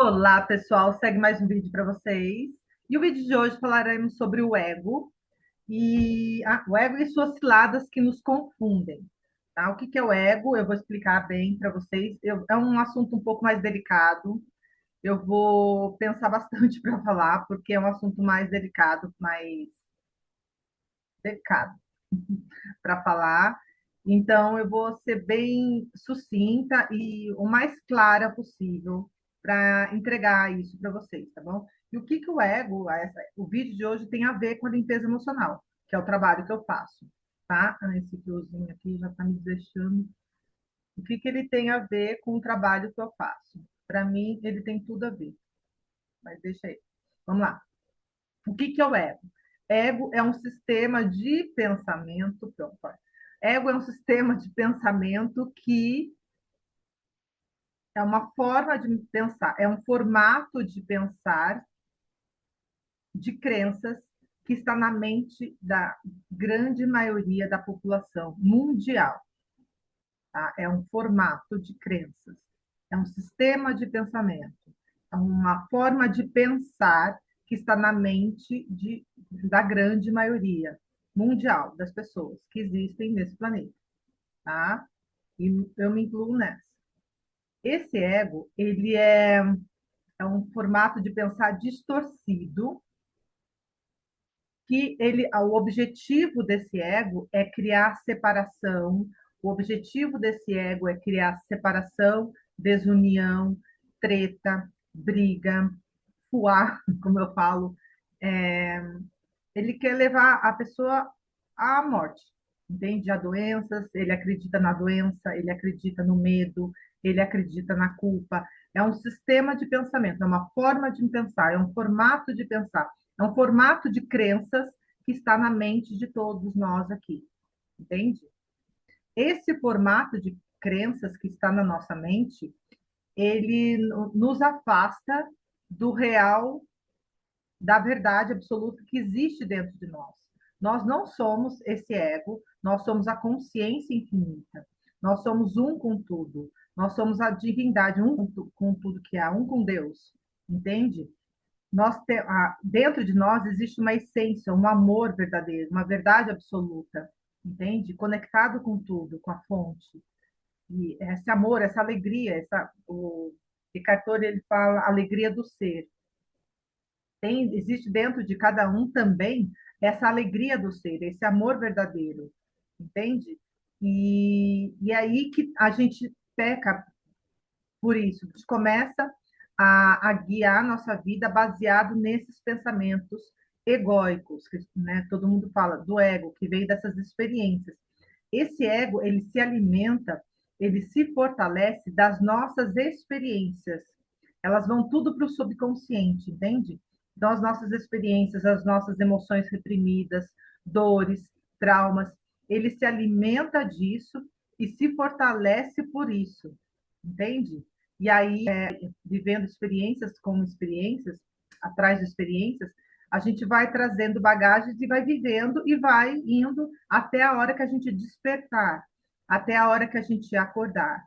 Olá, pessoal. Segue mais um vídeo para vocês. E o vídeo de hoje falaremos sobre o ego o ego e suas ciladas que nos confundem. Tá? O que que é o ego? Eu vou explicar bem para vocês. É um assunto um pouco mais delicado. Eu vou pensar bastante para falar, porque é um assunto mais delicado, mais delicado para falar. Então, eu vou ser bem sucinta e o mais clara possível para entregar isso para vocês, tá bom? E o que que o ego, o vídeo de hoje tem a ver com a limpeza emocional, que é o trabalho que eu faço, tá? Esse fiozinho aqui já está me deixando. O que que ele tem a ver com o trabalho que eu faço? Para mim, ele tem tudo a ver, mas deixa aí. Vamos lá. O que que é o ego? Ego é um sistema de pensamento, pronto, olha. Ego é um sistema de pensamento que é uma forma de pensar, é um formato de pensar de crenças que está na mente da grande maioria da população mundial. Tá? É um formato de crenças, é um sistema de pensamento, é uma forma de pensar que está na mente da grande maioria mundial das pessoas que existem nesse planeta, tá? E eu me incluo nessa. Esse ego, é um formato de pensar distorcido, que o objetivo desse ego é criar separação, o objetivo desse ego é criar separação, desunião, treta, briga, fuar, como eu falo. É, ele quer levar a pessoa à morte, entende? A doenças, ele acredita na doença, ele acredita no medo, ele acredita na culpa. É um sistema de pensamento, é uma forma de pensar, é um formato de pensar, é um formato de crenças que está na mente de todos nós aqui, entende? Esse formato de crenças que está na nossa mente, ele nos afasta do real, da verdade absoluta que existe dentro de nós. Nós não somos esse ego, nós somos a consciência infinita. Nós somos um com tudo. Nós somos a divindade, um com tudo que há, um com Deus. Entende? Dentro de nós existe uma essência, um amor verdadeiro, uma verdade absoluta. Entende? Conectado com tudo, com a fonte. E esse amor, essa alegria, o Eckhart Tolle ele fala alegria do ser. Existe dentro de cada um também essa alegria do ser, esse amor verdadeiro, entende? E aí que a gente peca por isso, a gente começa a guiar a nossa vida baseado nesses pensamentos egóicos, que, né, todo mundo fala do ego, que veio dessas experiências. Esse ego, ele se alimenta, ele se fortalece das nossas experiências. Elas vão tudo para o subconsciente, entende? Então, as nossas experiências, as nossas emoções reprimidas, dores, traumas, ele se alimenta disso e se fortalece por isso, entende? E aí, vivendo experiências com experiências, atrás de experiências, a gente vai trazendo bagagens e vai vivendo e vai indo até a hora que a gente despertar, até a hora que a gente acordar.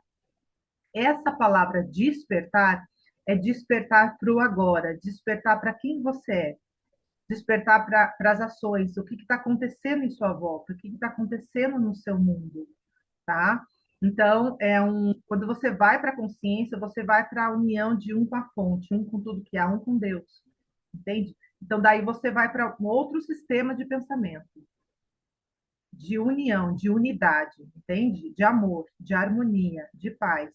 Essa palavra despertar é despertar para o agora, despertar para quem você é, despertar para as ações, o que está acontecendo em sua volta, o que está acontecendo no seu mundo, tá? Então, quando você vai para a consciência, você vai para a união de um com a fonte, um com tudo que há, um com Deus, entende? Então, daí você vai para um outro sistema de pensamento, de união, de unidade, entende? De amor, de harmonia, de paz.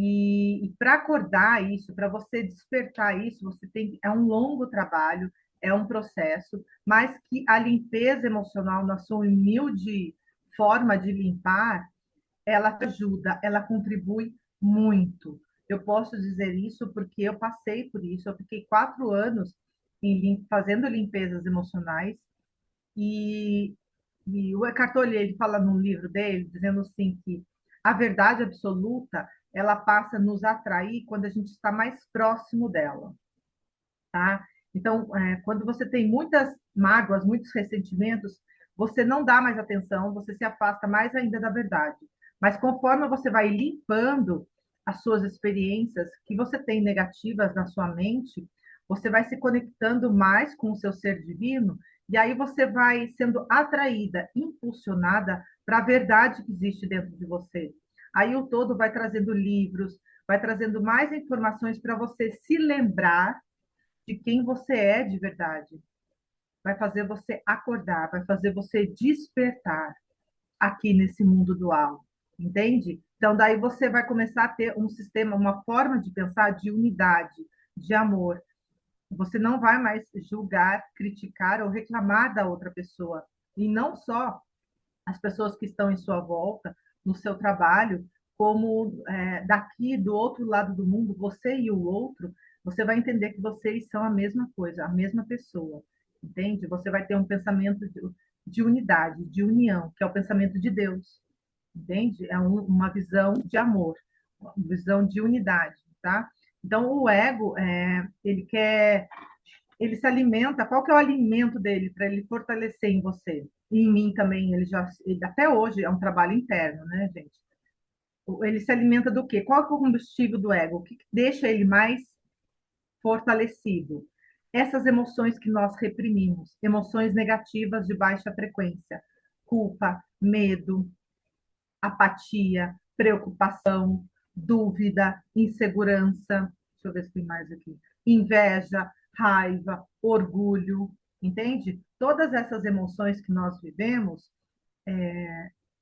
E para acordar isso, para você despertar isso, é um longo trabalho, é um processo, mas que a limpeza emocional, na sua humilde forma de limpar, ela ajuda, ela contribui muito. Eu posso dizer isso porque eu passei por isso. Eu fiquei 4 anos fazendo limpezas emocionais e, e o Eckhart Tolle ele fala num livro dele dizendo assim que a verdade absoluta ela passa a nos atrair quando a gente está mais próximo dela, tá? Então, quando você tem muitas mágoas, muitos ressentimentos, você não dá mais atenção, você se afasta mais ainda da verdade. Mas conforme você vai limpando as suas experiências que você tem negativas na sua mente, você vai se conectando mais com o seu ser divino, e aí você vai sendo atraída, impulsionada para a verdade que existe dentro de você. Aí o todo vai trazendo livros, vai trazendo mais informações para você se lembrar de quem você é de verdade. Vai fazer você acordar, vai fazer você despertar aqui nesse mundo dual, entende? Então, daí você vai começar a ter um sistema, uma forma de pensar de unidade, de amor. Você não vai mais julgar, criticar ou reclamar da outra pessoa. E não só as pessoas que estão em sua volta, no seu trabalho, como daqui do outro lado do mundo, você e o outro, você vai entender que vocês são a mesma coisa, a mesma pessoa, entende? Você vai ter um pensamento de unidade, de união, que é o pensamento de Deus, entende? É uma visão de amor, uma visão de unidade, tá? Então, o ego, ele se alimenta, qual que é o alimento dele para ele fortalecer em você? E em mim também, até hoje é um trabalho interno, né, gente? Ele se alimenta do quê? Qual que é o combustível do ego? O que deixa ele mais fortalecido? Essas emoções que nós reprimimos, emoções negativas de baixa frequência, culpa, medo, apatia, preocupação, dúvida, insegurança. Deixa eu ver se tem mais aqui. Inveja, raiva, orgulho, entende? Todas essas emoções que nós vivemos,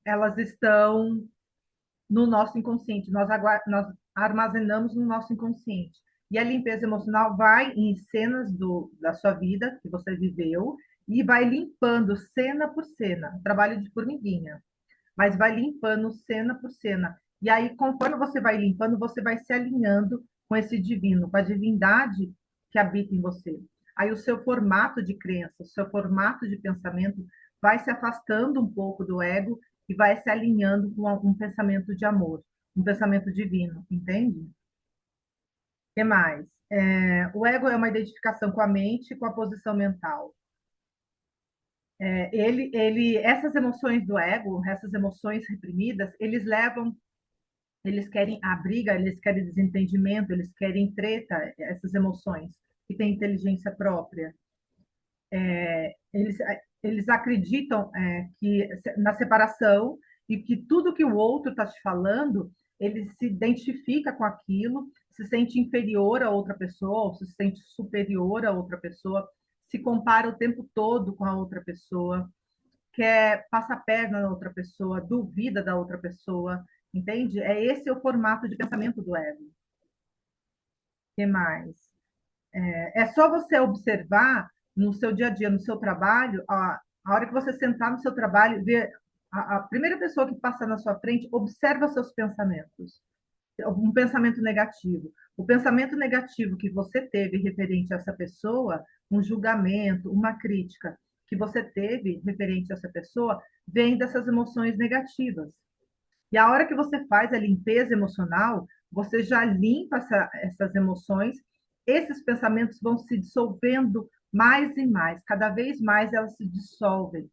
elas estão no nosso inconsciente, nós armazenamos no nosso inconsciente. E a limpeza emocional vai em cenas da sua vida que você viveu e vai limpando cena por cena, trabalho de formiguinha, mas vai limpando cena por cena. E aí, conforme você vai limpando, você vai se alinhando com esse divino, com a divindade que habita em você. Aí o seu formato de crença, o seu formato de pensamento vai se afastando um pouco do ego e vai se alinhando com um pensamento de amor, um pensamento divino, entende? O que mais? O ego é uma identificação com a mente e com a posição mental. Essas emoções do ego, essas emoções reprimidas, eles querem a briga, eles querem desentendimento, eles querem treta, essas emoções que têm inteligência própria. Eles, eles acreditam que na separação e que tudo que o outro está te falando, ele se identifica com aquilo, se sente inferior a outra pessoa, ou se sente superior a outra pessoa, se compara o tempo todo com a outra pessoa, quer passar a perna na outra pessoa, duvida da outra pessoa, entende? Esse o formato de pensamento do ego. O que mais? É só você observar no seu dia a dia, no seu trabalho, a hora que você sentar no seu trabalho, ver a primeira pessoa que passa na sua frente, observa seus pensamentos. Um pensamento negativo. O pensamento negativo que você teve referente a essa pessoa, um julgamento, uma crítica que você teve referente a essa pessoa, vem dessas emoções negativas. E a hora que você faz a limpeza emocional, você já limpa essas emoções, esses pensamentos vão se dissolvendo mais e mais, cada vez mais elas se dissolvem,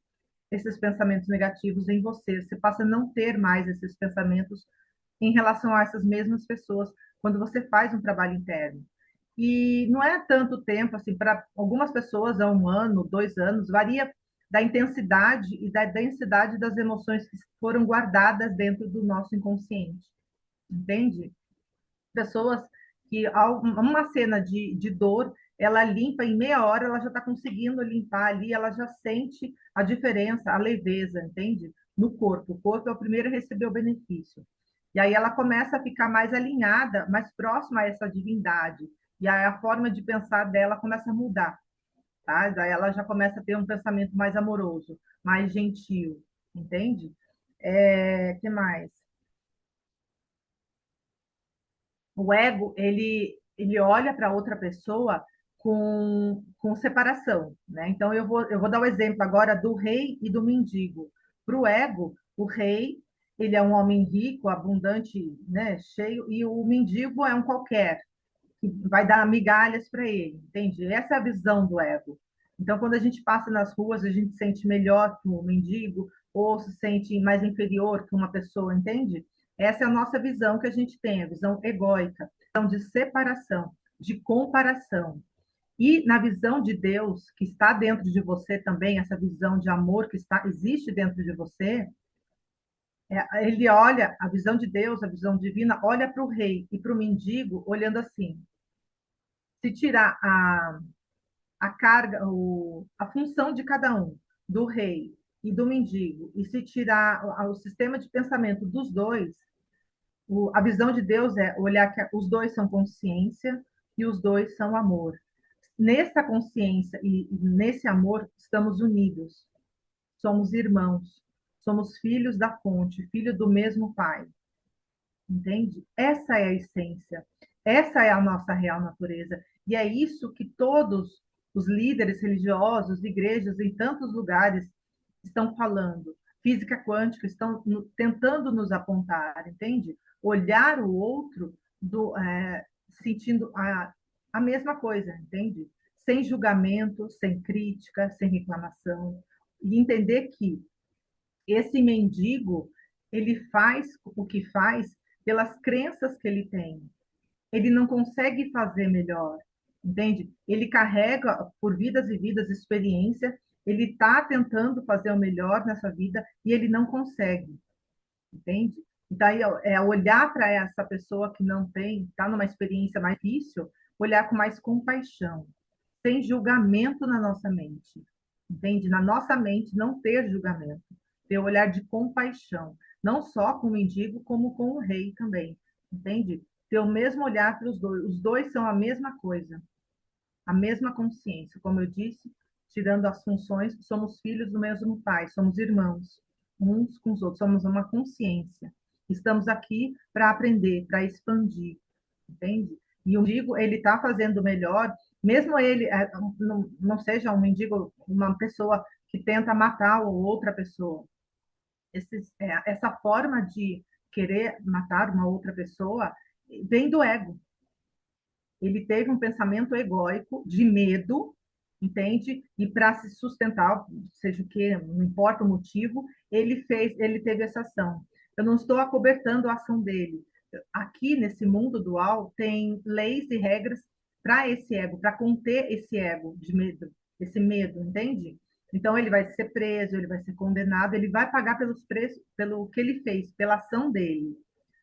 esses pensamentos negativos em você. Você passa a não ter mais esses pensamentos em relação a essas mesmas pessoas quando você faz um trabalho interno. E não é tanto tempo, assim, para algumas pessoas é 1 ano, 2 anos, varia da intensidade e da densidade das emoções que foram guardadas dentro do nosso inconsciente, entende? Pessoas que uma cena de dor, ela limpa em meia hora, ela já está conseguindo limpar ali, ela já sente a diferença, a leveza, entende? No corpo. O corpo é o primeiro a receber o benefício. E aí ela começa a ficar mais alinhada, mais próxima a essa divindade. E aí a forma de pensar dela começa a mudar, tá? Daí ela já começa a ter um pensamento mais amoroso, mais gentil, entende? Que mais? O ego, ele olha para outra pessoa com separação, né? Então, eu vou dar o exemplo agora do rei e do mendigo. Para o ego, o rei, ele é um homem rico, abundante, né, cheio, e o mendigo é um qualquer, que vai dar migalhas para ele, entende? Essa é a visão do ego. Então, quando a gente passa nas ruas, a gente se sente melhor que um mendigo, ou se sente mais inferior que uma pessoa, entende? Essa é a nossa visão que a gente tem, a visão egóica, a visão de separação, de comparação. E na visão de Deus, que está dentro de você também, essa visão de amor que existe dentro de você, ele olha, a visão de Deus, a visão divina, olha para o rei e para o mendigo, olhando assim. Se tirar a carga, a função de cada um, do rei e do mendigo, e se tirar o sistema de pensamento dos dois, a visão de Deus é olhar que os dois são consciência e os dois são amor. Nessa consciência e nesse amor, estamos unidos. Somos irmãos. Somos filhos da fonte, filho do mesmo Pai. Entende? Essa é a essência. Essa é a nossa real natureza. E é isso que todos os líderes religiosos, igrejas em tantos lugares estão falando. Física quântica estão tentando nos apontar, entende? Olhar o outro sentindo a mesma coisa, entende? Sem julgamento, sem crítica, sem reclamação. E entender que esse mendigo, ele faz o que faz pelas crenças que ele tem. Ele não consegue fazer melhor, entende? Ele carrega por vidas e vidas experiência, ele está tentando fazer o melhor nessa vida e ele não consegue, entende? Então, é olhar para essa pessoa que não tem, está numa experiência mais difícil, olhar com mais compaixão, sem julgamento na nossa mente, entende? Na nossa mente não ter julgamento, ter olhar de compaixão, não só com o mendigo, como com o rei também, entende? Ter o mesmo olhar para os dois são a mesma coisa, a mesma consciência, como eu disse, tirando as funções, somos filhos do mesmo pai, somos irmãos, uns com os outros, somos uma consciência. Estamos aqui para aprender, para expandir, entende? E o mendigo, ele está fazendo o melhor, mesmo ele não seja um mendigo, uma pessoa que tenta matar outra pessoa. Essa forma de querer matar uma outra pessoa vem do ego. Ele teve um pensamento egóico de medo, entende? E para se sustentar, seja o que, não importa o motivo, ele teve essa ação. Eu não estou acobertando a ação dele. Aqui nesse mundo dual tem leis e regras para esse ego, para conter esse ego de medo, esse medo, entende? Então ele vai ser preso, ele vai ser condenado, ele vai pagar pelos preços, pelo que ele fez, pela ação dele.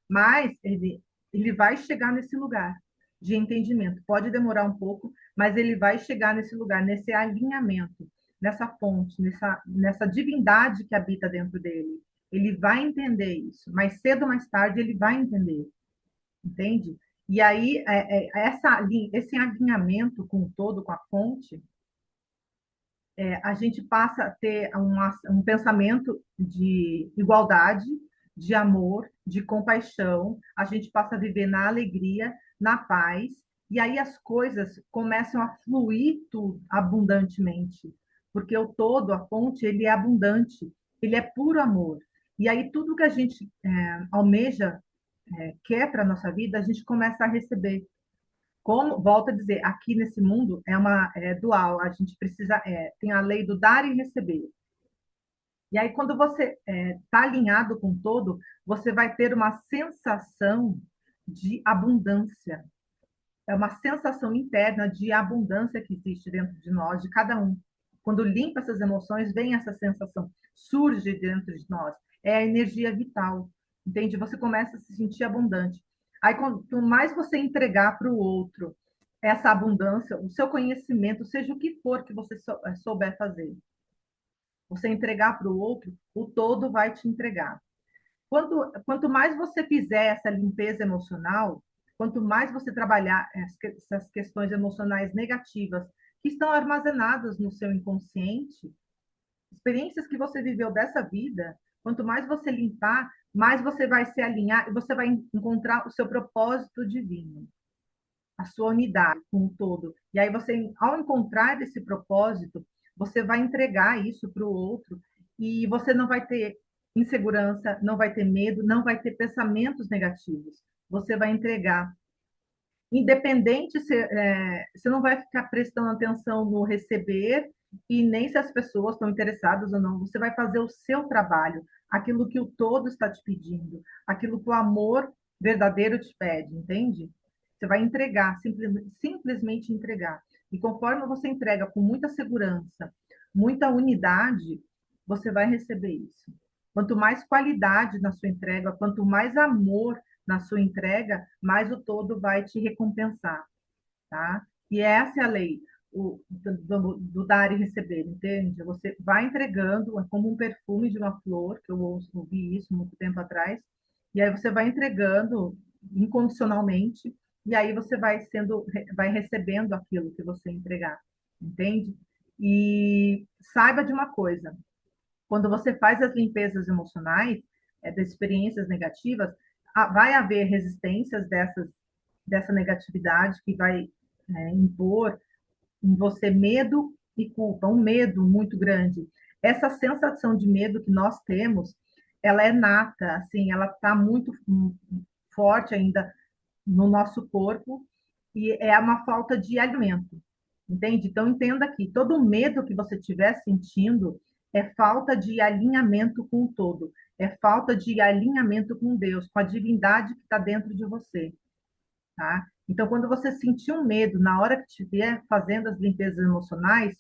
Mas ele vai chegar nesse lugar de entendimento. Pode demorar um pouco, mas ele vai chegar nesse lugar, nesse alinhamento, nessa fonte, nessa divindade que habita dentro dele. Ele vai entender isso. Mais cedo ou mais tarde, ele vai entender. Entende? E aí, esse alinhamento com o todo, com a fonte, a gente passa a ter um pensamento de igualdade, de amor, de compaixão, a gente passa a viver na alegria, na paz, e aí as coisas começam a fluir tudo abundantemente, porque o todo, a fonte, ele é abundante, ele é puro amor. E aí tudo que a gente almeja, quer para a nossa vida, a gente começa a receber. Como, volto a dizer, aqui nesse mundo é dual, a gente precisa, tem a lei do dar e receber. E aí, quando você está alinhado com o todo, você vai ter uma sensação de abundância. É uma sensação interna de abundância que existe dentro de nós, de cada um. Quando limpa essas emoções, vem essa sensação, surge dentro de nós. É a energia vital, entende? Você começa a se sentir abundante. Aí, quanto mais você entregar para o outro essa abundância, o seu conhecimento, seja o que for que você souber fazer, você entregar para o outro, o todo vai te entregar. Quanto mais você fizer essa limpeza emocional, quanto mais você trabalhar essas questões emocionais negativas que estão armazenadas no seu inconsciente, experiências que você viveu dessa vida, quanto mais você limpar, mais você vai se alinhar e você vai encontrar o seu propósito divino, a sua unidade com o todo. E aí você, ao encontrar esse propósito, você vai entregar isso para o outro e você não vai ter insegurança, não vai ter medo, não vai ter pensamentos negativos. Você vai entregar. Independente, você não vai ficar prestando atenção no receber e nem se as pessoas estão interessadas ou não. Você vai fazer o seu trabalho, aquilo que o todo está te pedindo, aquilo que o amor verdadeiro te pede, entende? Você vai entregar, simplesmente entregar. E conforme você entrega com muita segurança, muita unidade, você vai receber isso. Quanto mais qualidade na sua entrega, quanto mais amor na sua entrega, mais o todo vai te recompensar, tá? E essa é a lei do dar e receber, entende? Você vai entregando, é como um perfume de uma flor, que eu ouvi isso muito tempo atrás, e aí você vai entregando incondicionalmente, e aí você vai recebendo aquilo que você entregar, entende? E saiba de uma coisa, quando você faz as limpezas emocionais, das experiências negativas, vai haver resistências dessa negatividade que vai impor em você medo e culpa, um medo muito grande. Essa sensação de medo que nós temos, ela é nata, assim, ela está muito forte ainda no nosso corpo e é uma falta de alimento, entende? Então entenda que todo medo que você estiver sentindo é falta de alinhamento com o todo, é falta de alinhamento com Deus, com a divindade que está dentro de você, tá? Então, quando você sentir um medo na hora que estiver fazendo as limpezas emocionais,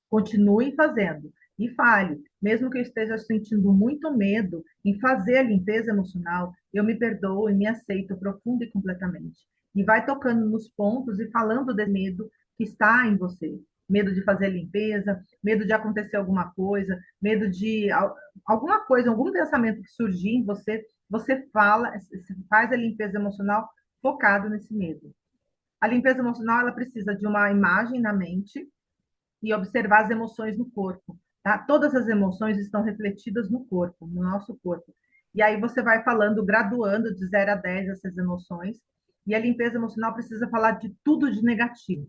continue fazendo e fale. Mesmo que eu esteja sentindo muito medo em fazer a limpeza emocional, eu me perdoo e me aceito profunda e completamente. E vai tocando nos pontos e falando desse medo que está em você. Medo de fazer a limpeza, medo de acontecer alguma coisa, medo de alguma coisa, algum pensamento que surgir em você, você fala, faz a limpeza emocional focado nesse medo. A limpeza emocional, ela precisa de uma imagem na mente e observar as emoções no corpo, tá? Todas as emoções estão refletidas no corpo, no nosso corpo. E aí você vai falando, graduando de 0 a 10 essas emoções, e a limpeza emocional precisa falar de tudo de negativo.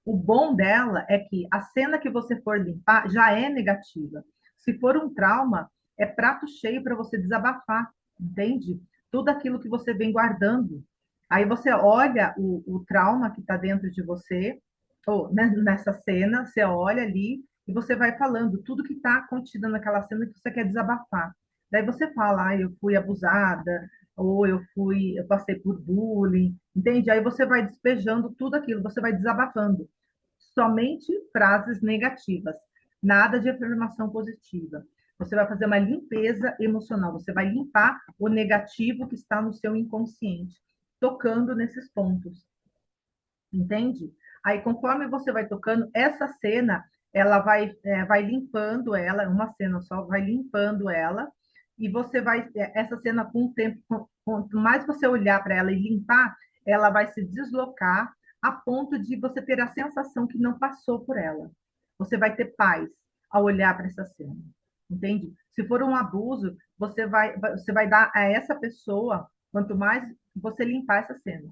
O bom dela é que a cena que você for limpar já é negativa. Se for um trauma, é prato cheio para você desabafar, entende? Tudo aquilo que você vem guardando. Aí você olha o trauma que está dentro de você, ou nessa cena, você olha ali e você vai falando tudo que está contido naquela cena que você quer desabafar. Daí você fala, eu fui abusada, ou eu passei por bullying, entende? Aí você vai despejando tudo aquilo, você vai desabafando. Somente frases negativas, nada de afirmação positiva. Você vai fazer uma limpeza emocional, você vai limpar o negativo que está no seu inconsciente, tocando nesses pontos, entende? Aí, conforme você vai tocando, essa cena, ela vai limpando ela, uma cena só, vai limpando ela, e você vai, essa cena com o tempo, quanto mais você olhar para ela e limpar, ela vai se deslocar a ponto de você ter a sensação que não passou por ela. Você vai ter paz ao olhar para essa cena, entende? Se for um abuso, você vai dar a essa pessoa, quanto mais você limpar essa cena.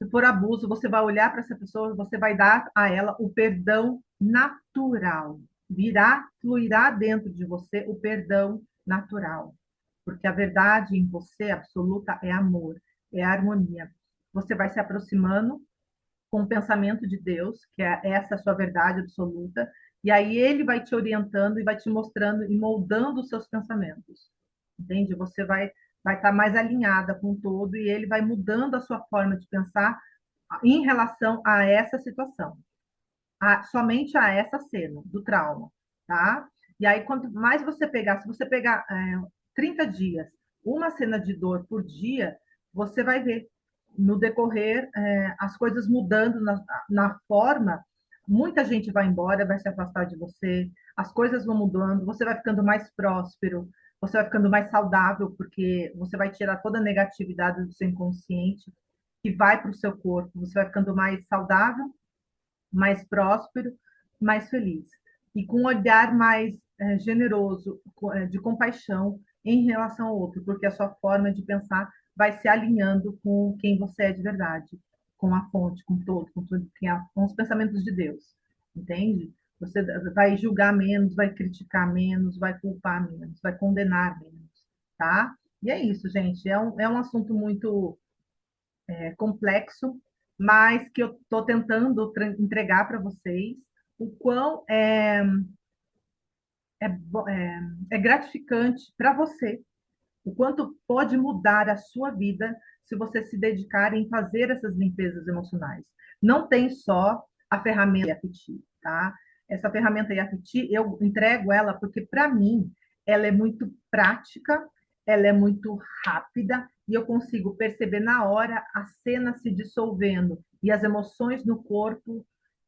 Se for abuso, você vai olhar para essa pessoa, você vai dar a ela o perdão natural. Fluirá dentro de você o perdão natural. Porque a verdade em você absoluta é amor, é harmonia. Você vai se aproximando com o pensamento de Deus, que é essa sua verdade absoluta, e aí ele vai te orientando e vai te mostrando e moldando os seus pensamentos. Entende? Você vai estar mais alinhada com o todo e ele vai mudando a sua forma de pensar em relação a essa situação, somente a essa cena do trauma, tá? E aí, quanto mais você pegar, se você pegar 30 dias, uma cena de dor por dia, você vai ver no decorrer as coisas mudando na forma. Muita gente vai embora, vai se afastar de você, as coisas vão mudando, você vai ficando mais próspero, você vai ficando mais saudável, porque você vai tirar toda a negatividade do seu inconsciente que vai para o seu corpo, você vai ficando mais saudável, mais próspero, mais feliz. E com um olhar mais generoso, de compaixão em relação ao outro, porque a sua forma de pensar vai se alinhando com quem você é de verdade, com a fonte, com tudo, com os pensamentos de Deus, entende? Você vai julgar menos, vai criticar menos, vai culpar menos, vai condenar menos, tá? E é isso, gente. É um assunto muito complexo, mas que eu estou tentando entregar para vocês. o quão é gratificante para você, o quanto pode mudar a sua vida se você se dedicar em fazer essas limpezas emocionais. Não tem só a ferramenta IFT, tá? Essa ferramenta IFT, eu entrego ela porque, para mim, ela é muito prática, ela é muito rápida e eu consigo perceber na hora a cena se dissolvendo e as emoções no corpo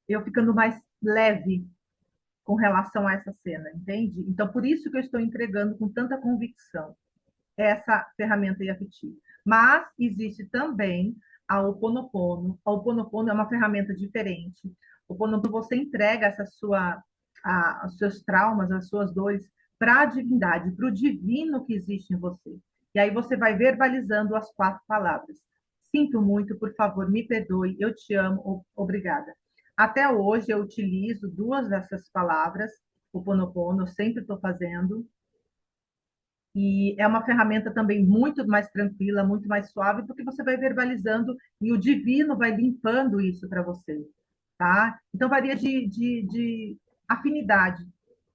eu ficando mais leve com relação a essa cena, entende? Então, por isso que eu estou entregando com tanta convicção essa ferramenta IFT. Mas existe também a Ho Oponopono. A Ho Oponopono é uma ferramenta diferente. O Ho Oponopono, você entrega os seus traumas, as suas dores para a divindade, para o divino que existe em você. E aí você vai verbalizando as 4 palavras. Sinto muito, por favor, me perdoe, eu te amo, obrigada. Até hoje eu utilizo 2 dessas palavras, o Ho Oponopono, eu sempre estou fazendo, e é uma ferramenta também muito mais tranquila, muito mais suave, porque você vai verbalizando e o divino vai limpando isso para você, tá? Então, varia de afinidade,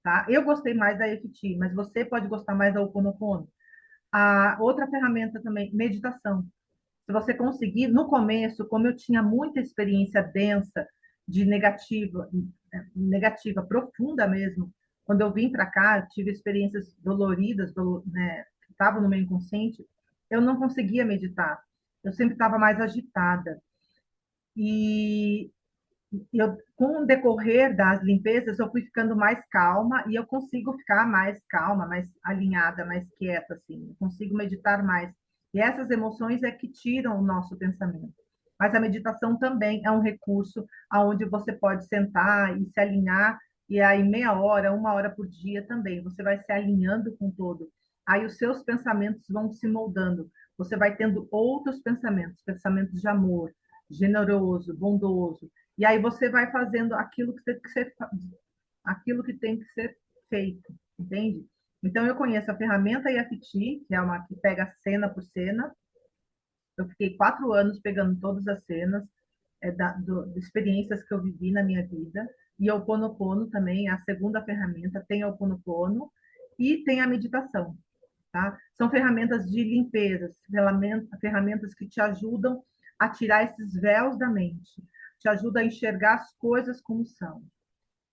tá? Eu gostei mais da EFT, mas você pode gostar mais da Ho Oponopono. A outra ferramenta também, meditação. Se você conseguir, no começo, como eu tinha muita experiência densa, de negativa profunda mesmo, quando eu vim para cá, tive experiências doloridas, né, que estavam no meu inconsciente, eu não conseguia meditar. Eu sempre estava mais agitada. E com o decorrer das limpezas, eu fui ficando mais calma e eu consigo ficar mais calma, mais alinhada, mais quieta, assim. Eu consigo meditar mais. E essas emoções é que tiram o nosso pensamento. Mas a meditação também é um recurso onde você pode sentar e se alinhar, e aí meia hora, 1 hora por dia também, você vai se alinhando com todo. Aí os seus pensamentos vão se moldando. Você vai tendo outros pensamentos, pensamentos de amor, generoso, bondoso, e aí você vai fazendo aquilo que tem que ser feito, entende? Então eu conheço a ferramenta IFT, que é uma que pega cena por cena. Eu fiquei 4 anos pegando todas as cenas de experiências que eu vivi na minha vida. E o Ho Oponopono também, a segunda ferramenta, tem o Ho Oponopono e tem a meditação, tá? São ferramentas de limpeza, ferramentas que te ajudam a tirar esses véus da mente, te ajuda a enxergar as coisas como são.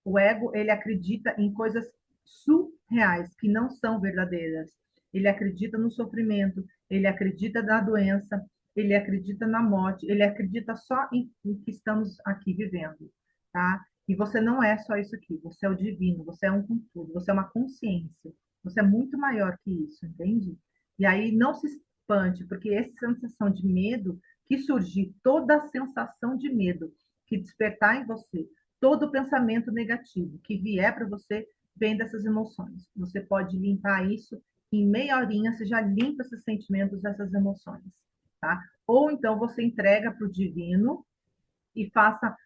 O ego, ele acredita em coisas surreais, que não são verdadeiras. Ele acredita no sofrimento, ele acredita na doença, ele acredita na morte, ele acredita só em que estamos aqui vivendo, tá? E você não é só isso aqui, você é o divino, você é um com tudo, você é uma consciência, você é muito maior que isso, entende? E aí não se espante, porque essa sensação de medo que surgir, toda a sensação de medo que despertar em você, todo pensamento negativo que vier para você vem dessas emoções. Você pode limpar isso em meia horinha, você já limpa esses sentimentos, essas emoções, tá? Ou então você entrega para o divino e faça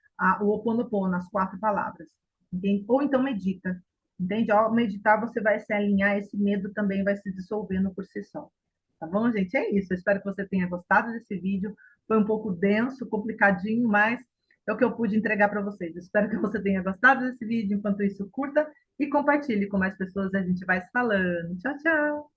o Ho Oponopono, as 4 palavras, entende? Ou então medita, entende? Ao meditar, você vai se alinhar, esse medo também vai se dissolvendo por si só. Tá bom, gente? É isso. Eu espero que você tenha gostado desse vídeo. Foi um pouco denso, complicadinho, mas é o que eu pude entregar para vocês. Espero que você tenha gostado desse vídeo. Enquanto isso, curta e compartilhe com mais pessoas. A gente vai se falando. Tchau, tchau!